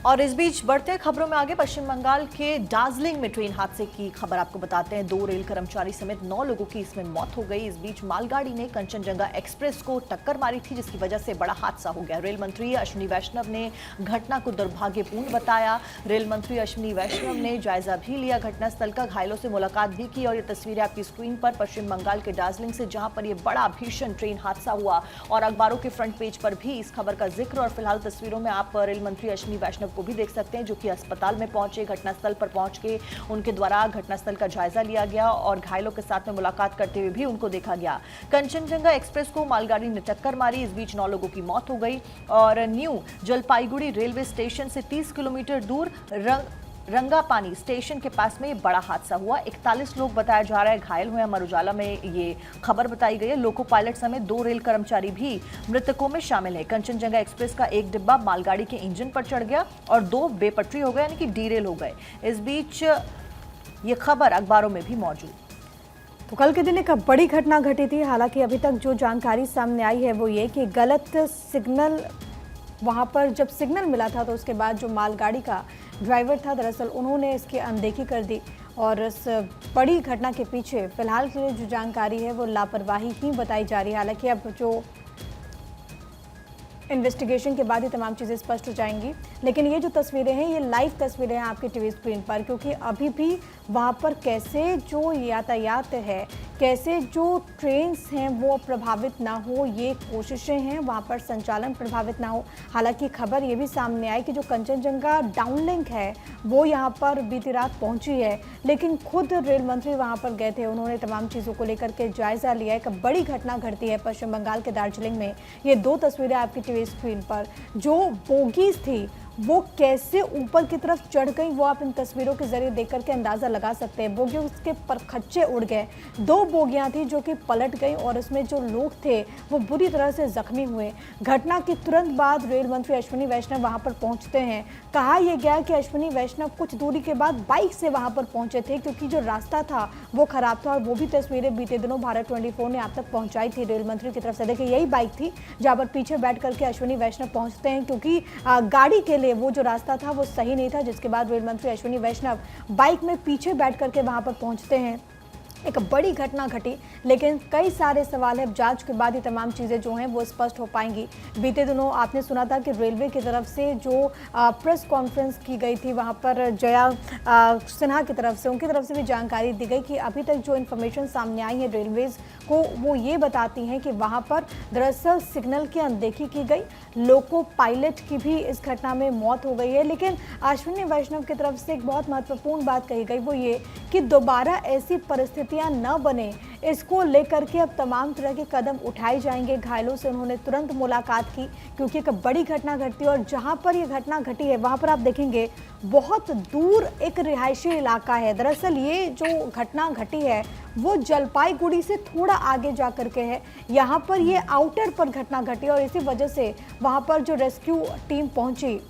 और इस बीच बढ़ते खबरों में आगे पश्चिम बंगाल के दार्जिलिंग में ट्रेन हादसे की खबर आपको बताते हैं। 2 रेल कर्मचारी समेत 9 लोगों की इसमें मौत हो गई। इस बीच मालगाड़ी ने कंचनजंगा एक्सप्रेस को टक्कर मारी थी, जिसकी वजह से बड़ा हादसा हो गया। रेल मंत्री अश्विनी वैष्णव ने घटना को दुर्भाग्यपूर्ण बताया। रेल मंत्री अश्विनी वैष्णव ने जायजा भी लिया घटनास्थल का, घायलों से मुलाकात भी की। और ये तस्वीरें आपकी स्क्रीन पर पश्चिम बंगाल के दार्जिलिंग से, जहां पर यह बड़ा भीषण ट्रेन हादसा हुआ और अखबारों के फ्रंट पेज पर भी इस खबर का जिक्र। और फिलहाल तस्वीरों में आप रेल मंत्री अश्विनी वैष्णव को भी देख सकते हैं, जो कि अस्पताल में पहुंचे। घटनास्थल पर पहुंच के उनके द्वारा घटनास्थल का जायजा लिया गया और घायलों के साथ में मुलाकात करते हुए भी उनको देखा गया। कंचनजंगा एक्सप्रेस को मालगाड़ी ने टक्कर मारी। इस बीच 9 लोगों की मौत हो गई। और न्यू जलपाईगुड़ी रेलवे स्टेशन से 30 किलोमीटर दूर रंगापानी स्टेशन के पास में ये बड़ा हादसा हुआ। 41 लोग बताया जा रहा है घायल हुए। अमर उजाला में ये खबर बताई गई है। लोको पायलट समेत 2 रेल कर्मचारी भी मृतकों में शामिल है। कंचनजंगा एक्सप्रेस का एक डिब्बा मालगाड़ी के इंजन पर चढ़ गया और 2 बेपटरी हो गए, यानी कि डीरेल हो गए। इस बीच ये खबर अखबारों में भी मौजूद। तो कल के दिन एक बड़ी घटना घटी थी। हालांकि अभी तक जो जानकारी सामने आई है वो ये कि गलत सिग्नल, वहां पर जब सिग्नल मिला था तो उसके बाद जो मालगाड़ी का ड्राइवर था, दरअसल उन्होंने इसकी अनदेखी कर दी। और इस बड़ी घटना के पीछे फिलहाल के लिए जो जानकारी है वो लापरवाही ही बताई जा रही है। हालांकि अब जो इन्वेस्टिगेशन के बाद ही तमाम चीज़ें स्पष्ट हो जाएंगी। लेकिन ये जो तस्वीरें हैं, ये लाइव तस्वीरें हैं आपकी टीवी स्क्रीन पर, क्योंकि अभी भी वहाँ पर कैसे जो यातायात है, कैसे जो ट्रेन्स हैं वो प्रभावित ना हो, ये कोशिशें हैं, वहाँ पर संचालन प्रभावित ना हो। हालांकि खबर ये भी सामने आई कि जो कंचनजंगा डाउनलिंक है वो यहाँ पर बीती रात पहुँची है, लेकिन खुद रेल मंत्री वहाँ पर गए थे। उन्होंने तमाम चीज़ों को लेकर के जायजा लिया। एक बड़ी घटना घटती है पश्चिम बंगाल के दार्जिलिंग में। ये 2 तस्वीरें आपकी टीवी स्क्रीन पर, जो बोगीज थी वो कैसे ऊपर की तरफ चढ़ गई, वो आप इन तस्वीरों के जरिए देख करके अंदाजा लगा सकते हैं। बोगियों के परखच्चे उड़ गए। 2 बोगियां थी जो कि पलट गई और इसमें जो लोग थे वो बुरी तरह से जख्मी हुए। घटना के तुरंत बाद रेल मंत्री अश्विनी वैष्णव वहां पर पहुंचते हैं। कहा यह गया कि अश्विनी वैष्णव कुछ दूरी के बाद बाइक से वहां पर पहुंचे थे, क्योंकि जो रास्ता था वो खराब था। और वो भी तस्वीरें बीते दिनों भारत 24 ने आप तक पहुंचाई थी रेल मंत्री की तरफ से। देखिए यही बाइक थी जहां पर पीछे बैठ करके अश्विनी वैष्णव पहुंचते हैं, क्योंकि गाड़ी के लिए वो जो रास्ता था वो सही नहीं था। जिसके बाद रेल मंत्री अश्विनी वैष्णव बाइक में पीछे बैठ करके वहां पर पहुंचते हैं। एक बड़ी घटना घटी, लेकिन कई सारे सवाल है। जांच के बाद ही तमाम चीज़ें जो हैं वो स्पष्ट हो पाएंगी। बीते दिनों आपने सुना था कि रेलवे की तरफ से जो प्रेस कॉन्फ्रेंस की गई थी, वहां पर जया सिन्हा की तरफ से, उनकी तरफ से भी जानकारी दी गई कि अभी तक जो इन्फॉर्मेशन सामने आई है रेलवेज़ को, वो ये बताती हैं कि वहाँ पर दरअसल सिग्नल की अनदेखी की गई। लोको पायलट की भी इस घटना में मौत हो गई है। लेकिन अश्विनी वैष्णव की तरफ से एक बहुत महत्वपूर्ण बात कही गई, वो ये कि दोबारा ऐसी परिस्थितियां न बने, इसको लेकर के अब तमाम तरह के कदम उठाए जाएंगे। घायलों से उन्होंने तुरंत मुलाकात की, क्योंकि एक बड़ी घटना घटती है। और जहां पर ये घटना घटी है वहां पर आप देखेंगे बहुत दूर एक रिहायशी इलाका है। दरअसल ये जो घटना घटी है वो जलपाईगुड़ी से थोड़ा आगे जा करके है। यहाँ पर ये आउटर पर घटना घटी और इसी वजह से वहाँ पर जो रेस्क्यू टीम पहुँची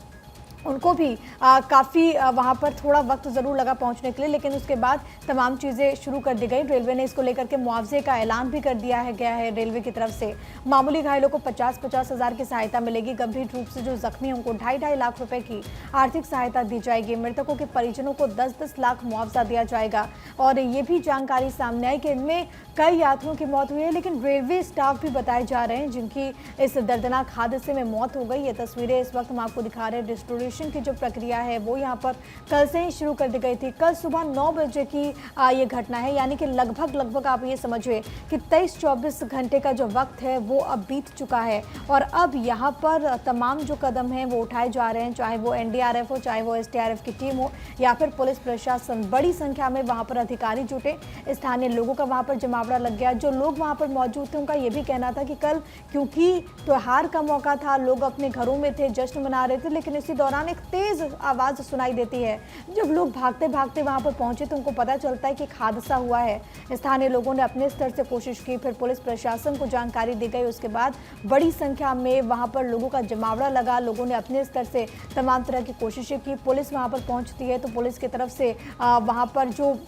उनको भी काफ़ी वहाँ पर थोड़ा वक्त ज़रूर लगा पहुँचने के लिए, लेकिन उसके बाद तमाम चीज़ें शुरू कर दी गई। रेलवे ने इसको लेकर के मुआवजे का ऐलान भी कर दिया है गया है रेलवे की तरफ से। मामूली घायलों को 50-50 हज़ार की सहायता मिलेगी। गंभीर रूप से जो जख्मी हैं उनको 2.5 लाख रुपए की आर्थिक सहायता दी जाएगी। मृतकों के परिजनों को 10-10 लाख मुआवजा दिया जाएगा। और ये भी जानकारी सामने आई कि इनमें कई यात्रियों की मौत हुई है, लेकिन रेलवे स्टाफ भी बताए जा रहे हैं जिनकी इस दर्दनाक हादसे में मौत हो गई। ये तस्वीरें इस वक्त हम आपको दिखा रहे हैं। डिस्ट्रीब्यूशन की जो प्रक्रिया है वो यहाँ पर कल से ही शुरू कर दी गई थी। कल सुबह 9 बजे की ये घटना है, यानी कि लगभग आप ये समझिए कि 23-24 घंटे का जो वक्त है वो अब बीत चुका है। और अब यहाँ पर तमाम जो कदम हैं वो उठाए जा रहे हैं, चाहे वो एनडीआरएफ हो, चाहे वो एसडीआरएफ की टीम हो या फिर पुलिस प्रशासन। बड़ी संख्या में वहाँ पर अधिकारी जुटे, स्थानीय लोगों का वहाँ पर जमावड़ा लग गया। जो लोग वहाँ पर मौजूद थे उनका ये भी कहना था कि कल क्योंकि त्योहार का मौका था, लोग अपने घरों में थे, जश्न मना रहे थे, लेकिन इसी दौरान एक तेज आवाज सुनाई देती है। जब लोग भागते भागते वहां पर पहुंचे तो उनको पता चलता है कि एक हादसा हुआ है। स्थानीय लोगों ने अपने स्तर से कोशिश की, फिर पुलिस प्रशासन को जानकारी दी गई। उसके बाद बड़ी संख्या में वहां पर लोगों का जमावड़ा लगा। लोगों ने अपने स्तर से तमाम तरह की कोशिशें की। पुलिस वहां पर पहुंचती है तो पुलिस की तरफ से वहां पर जो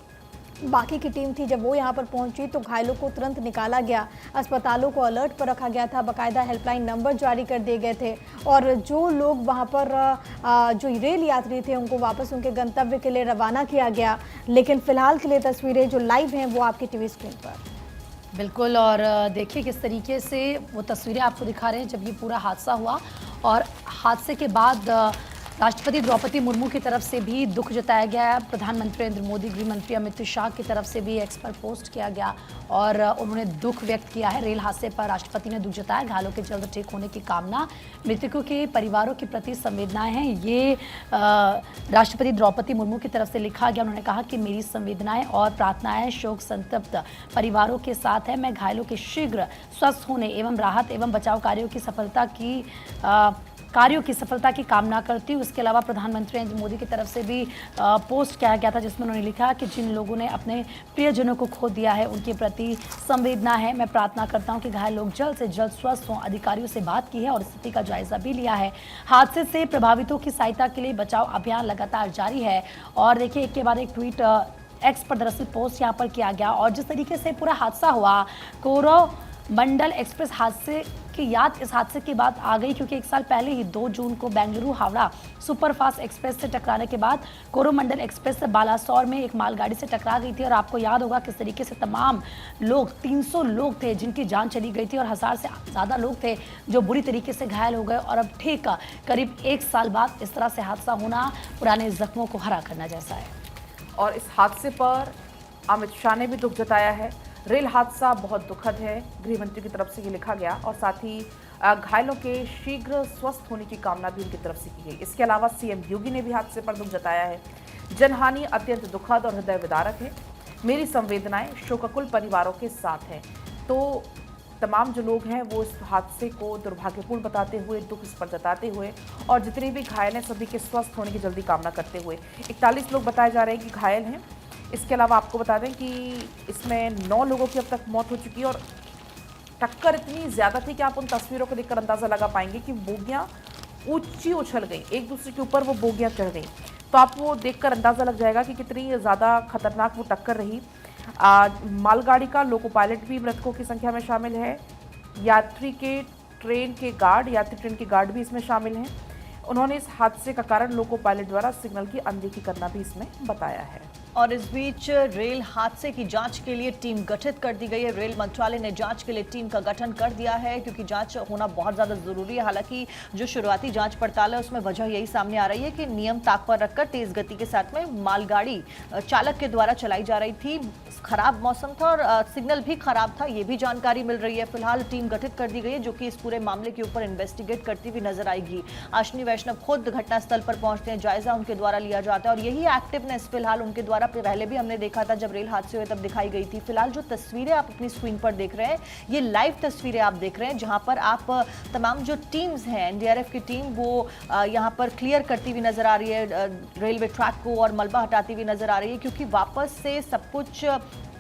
बाकी की टीम थी, जब वो यहाँ पर पहुंची तो घायलों को तुरंत निकाला गया, अस्पतालों को अलर्ट पर रखा गया था, बाकायदा हेल्पलाइन नंबर जारी कर दिए गए थे और जो लोग वहाँ पर जो रेल यात्री थे उनको वापस उनके गंतव्य के लिए रवाना किया गया। लेकिन फिलहाल के लिए तस्वीरें जो लाइव हैं वो आपकी टीवी स्क्रीन पर। बिल्कुल, और देखिए किस तरीके से वो तस्वीरें आपको दिखा रहे हैं जब ये पूरा हादसा हुआ। और हादसे के बाद राष्ट्रपति द्रौपदी मुर्मू की तरफ से भी दुख जताया गया है। प्रधानमंत्री नरेंद्र मोदी, गृह मंत्री अमित शाह की तरफ से भी एक्स पर पोस्ट किया गया और उन्होंने दुख व्यक्त किया है रेल हादसे पर। राष्ट्रपति ने दुख जताया, घायलों के जल्द ठीक होने की कामना, मृतकों के परिवारों के प्रति संवेदनाएं हैं। ये राष्ट्रपति द्रौपदी मुर्मू की तरफ से लिखा गया। उन्होंने कहा कि मेरी संवेदनाएं और प्रार्थनाएं शोक संतप्त परिवारों के साथ है। मैं घायलों के शीघ्र स्वस्थ होने एवं राहत एवं बचाव कार्यों की सफलता की कामना करती हूँ। इसके अलावा प्रधानमंत्री नरेंद्र मोदी की तरफ से भी पोस्ट किया गया था जिसमें उन्होंने लिखा कि जिन लोगों ने अपने प्रियजनों को खो दिया है उनके प्रति संवेदना है। मैं प्रार्थना करता हूँ कि घायल लोग जल्द से जल्द स्वस्थ हों। अधिकारियों से बात की है और स्थिति का जायजा भी लिया है। हादसे से प्रभावितों की सहायता के लिए बचाव अभियान लगातार जारी है। और देखिए एक के बाद एक ट्वीट एक्स पर दरअसल पोस्ट यहाँ पर किया गया और जिस तरीके से पूरा हादसा हुआ, कोरोमंडल एक्सप्रेस हादसे की याद इस हादसे की बात आ गई क्योंकि एक साल पहले ही 2 जून को बेंगलुरु हावड़ा सुपरफास्ट एक्सप्रेस से टकराने के बाद कोरोमंडल एक्सप्रेस से बालासोर में एक मालगाड़ी से टकरा गई थी। और आपको याद होगा किस तरीके से तमाम लोग, 300 लोग थे जिनकी जान चली गई थी और 1000 से ज़्यादा लोग थे जो बुरी तरीके से घायल हो गए। और अब ठीक करीब 1 साल बाद इस तरह से हादसा होना पुराने जख्मों को हरा करना जैसा है। और इस हादसे पर अमित शाह ने भी दुख जताया है। रेल हादसा बहुत दुखद है, गृह मंत्री की तरफ से ये लिखा गया और साथ ही घायलों के शीघ्र स्वस्थ होने की कामना भी उनकी तरफ से की गई। इसके अलावा सीएम योगी ने भी हादसे पर दुख जताया है। जनहानि अत्यंत दुखद और हृदय विदारक है। मेरी संवेदनाएं शोकाकुल परिवारों के साथ हैं। तो तमाम जो लोग हैं वो इस हादसे को दुर्भाग्यपूर्ण बताते हुए, दुख इस पर जताते हुए और जितने भी घायल हैं सभी के स्वस्थ होने की जल्दी कामना करते हुए 41 लोग बताए जा रहे हैं कि घायल हैं। इसके अलावा आपको बता दें कि इसमें 9 लोगों की अब तक मौत हो चुकी है और टक्कर इतनी ज़्यादा थी कि आप उन तस्वीरों को देखकर अंदाज़ा लगा पाएंगे कि बोगियाँ ऊंची उछल गई, एक दूसरे के ऊपर वो बोगियाँ चढ़ गई। तो आपको देखकर अंदाज़ा लग जाएगा कि कितनी ज़्यादा खतरनाक वो टक्कर रही। मालगाड़ी का लोको पायलट भी मृतकों की संख्या में शामिल है। यात्री ट्रेन के गार्ड भी इसमें शामिल हैं। उन्होंने इस हादसे का कारण लोको पायलट द्वारा सिग्नल की अनदेखी करना भी इसमें बताया है। और इस बीच रेल हादसे की जांच के लिए टीम गठित कर दी गई है। रेल मंत्रालय ने जांच के लिए टीम का गठन कर दिया है क्योंकि जांच होना बहुत ज़्यादा ज़रूरी है। हालांकि जो शुरुआती जांच पड़ताल है उसमें वजह यही सामने आ रही है कि नियम ताक पर रखकर तेज़ गति के साथ में मालगाड़ी चालक के द्वारा चलाई जा रही थी। खराब मौसम था और सिग्नल भी खराब था, ये भी जानकारी मिल रही है। फिलहाल टीम गठित कर दी गई है जो कि इस पूरे मामले के ऊपर इन्वेस्टिगेट करती हुई नजर आएगी। अश्विनी वैष्णव खुद घटनास्थल पर पहुंचते हैं, जायजा उनके द्वारा लिया जाता है और यही एक्टिवनेस फिलहाल उनके द्वारा पहले भी हमने देखा था जब रेल हादसे हुए तब दिखाई गई थी। फिलहाल जो तस्वीरें आप अपनी स्क्रीन पर देख रहे हैं ये लाइव तस्वीरें आप देख रहे हैं जहां पर आप तमाम जो टीम्स हैं, एनडीआरएफ की टीम वो यहां पर क्लियर करती हुई नजर आ रही है रेलवे ट्रैक को और मलबा हटाती हुई नजर आ रही है क्योंकि वापस से सब कुछ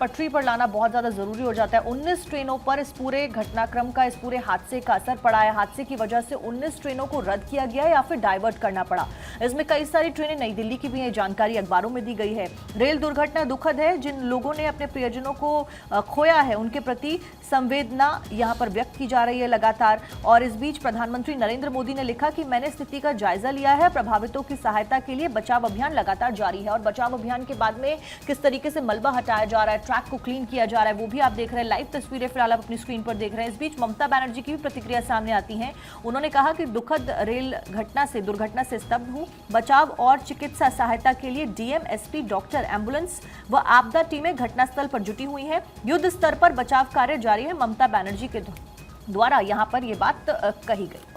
पटरी पर लाना बहुत ज़्यादा ज़रूरी हो जाता है। 19 ट्रेनों पर इस पूरे घटनाक्रम का, इस पूरे हादसे का असर पड़ा है। हादसे की वजह से 19 ट्रेनों को रद्द किया गया या फिर डाइवर्ट करना पड़ा। इसमें कई सारी ट्रेनें नई दिल्ली की भी हैं, जानकारी अखबारों में दी गई है। रेल दुर्घटना दुखद है। जिन लोगों ने अपने प्रियजनों को खोया है उनके प्रति संवेदना यहाँ पर व्यक्त की जा रही है लगातार। और इस बीच प्रधानमंत्री नरेंद्र मोदी ने लिखा कि मैंने स्थिति का जायजा लिया है, प्रभावितों की सहायता के लिए बचाव अभियान लगातार जारी है। और बचाव अभियान के बाद में किस तरीके से मलबा हटाया जा रहा है, ट्रैक को क्लीन किया जा रहा है, वो भी आप देख रहे हैं। लाइव तस्वीरें फिलहाल आप अपनी स्क्रीन पर देख रहे हैं। इस बीच ममता बनर्जी की भी प्रतिक्रिया सामने आती है। उन्होंने कहा कि दुखद रेल दुर्घटना से स्तब्ध हूं। बचाव और चिकित्सा सहायता के लिए डीएम, एसपी, डॉक्टर, एम्बुलेंस व आपदा टीमें घटनास्थल पर जुटी हुई हैं। युद्ध स्तर पर बचाव कार्य जारी है। ममता बनर्जी के द्वारा यहां पर यह बात कही गई।